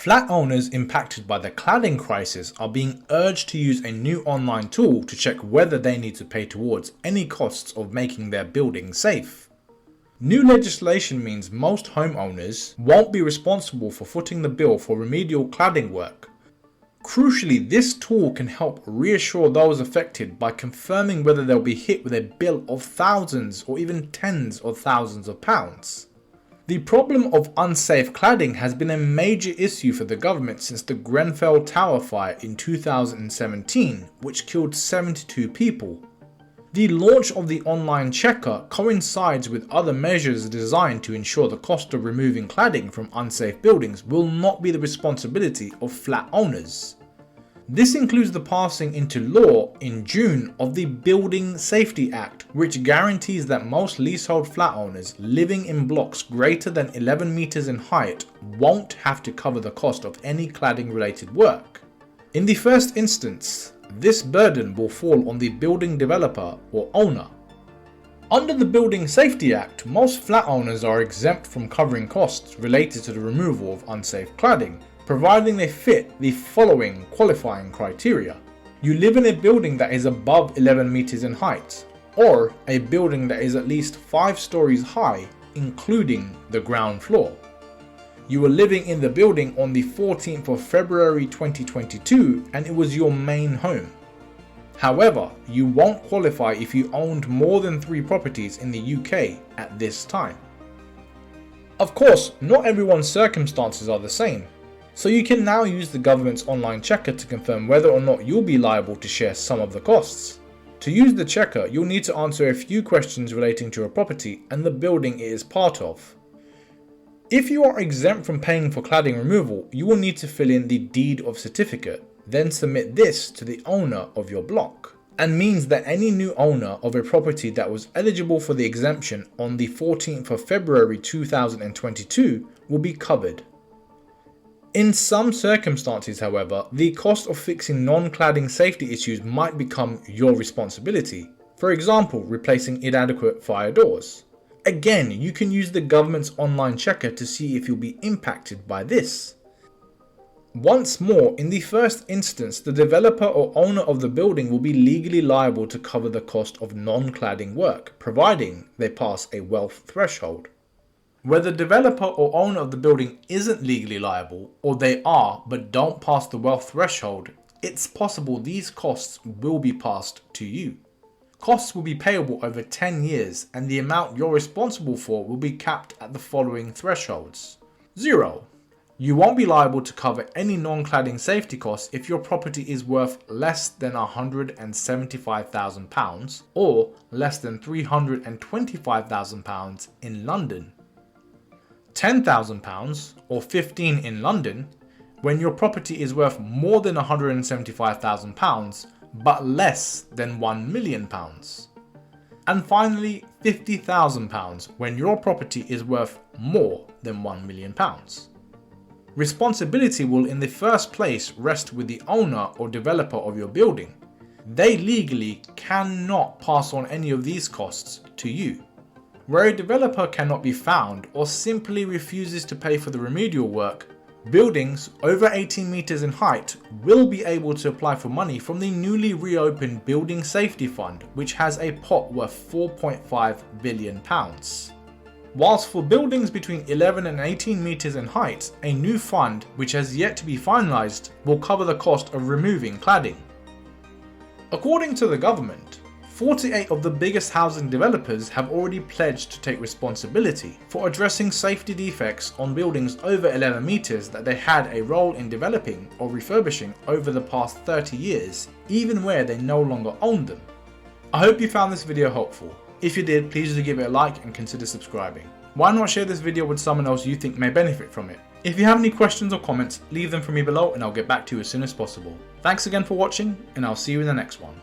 Flat owners impacted by the cladding crisis are being urged to use a new online tool to check whether they need to pay towards any costs of making their building safe. New legislation means most homeowners won't be responsible for footing the bill for remedial cladding work. Crucially, this tool can help reassure those affected by confirming whether they'll be hit with a bill of thousands or even tens of thousands of pounds. The problem of unsafe cladding has been a major issue for the government since the Grenfell Tower fire in 2017, which killed 72 people. The launch of the online checker coincides with other measures designed to ensure the cost of removing cladding from unsafe buildings will not be the responsibility of flat owners. This includes the passing into law in June of the Building Safety Act, which guarantees that most leasehold flat owners living in blocks greater than 11 meters in height won't have to cover the cost of any cladding related work. In the first instance, this burden will fall on the building developer or owner. Under the Building Safety Act, most flat owners are exempt from covering costs related to the removal of unsafe cladding, providing they fit the following qualifying criteria. You live in a building that is above 11 meters in height, or a building that is at least 5 stories high, including the ground floor. You were living in the building on the 14th of February 2022 and it was your main home. However, you won't qualify if you owned more than 3 properties in the UK at this time. Of course, not everyone's circumstances are the same, so you can now use the government's online checker to confirm whether or not you'll be liable to share some of the costs. To use the checker, you'll need to answer a few questions relating to your property and the building it is part of. If you are exempt from paying for cladding removal, you will need to fill in the deed of certificate, then submit this to the owner of your block, and means that any new owner of a property that was eligible for the exemption on the 14th of February 2022 will be covered. In some circumstances, however, the cost of fixing non-cladding safety issues might become your responsibility. For example, replacing inadequate fire doors. Again, you can use the government's online checker to see if you'll be impacted by this. Once more, in the first instance, the developer or owner of the building will be legally liable to cover the cost of non-cladding work, providing they pass a wealth threshold. Where the developer or owner of the building isn't legally liable, or they are but don't pass the wealth threshold, it's possible these costs will be passed to you. Costs will be payable over 10 years and the amount you're responsible for will be capped at the following thresholds. 0. You won't be liable to cover any non-cladding safety costs if your property is worth less than £175,000 or less than £325,000 in London. £10,000 or 15 in London when your property is worth more than £175,000 but less than £1 million. And finally, £50,000 when your property is worth more than £1 million. Responsibility will in the first place rest with the owner or developer of your building. They legally cannot pass on any of these costs to you. Where a developer cannot be found or simply refuses to pay for the remedial work, buildings over 18 meters in height will be able to apply for money from the newly reopened Building Safety Fund, which has a pot worth £4.5 billion. Whilst for buildings between 11 and 18 meters in height, a new fund, which has yet to be finalised, will cover the cost of removing cladding. According to the government, 48 of the biggest housing developers have already pledged to take responsibility for addressing safety defects on buildings over 11 meters that they had a role in developing or refurbishing over the past 30 years, even where they no longer owned them. I hope you found this video helpful. If you did, please do give it a like and consider subscribing. Why not share this video with someone else you think may benefit from it? If you have any questions or comments, leave them for me below and I'll get back to you as soon as possible. Thanks again for watching and I'll see you in the next one.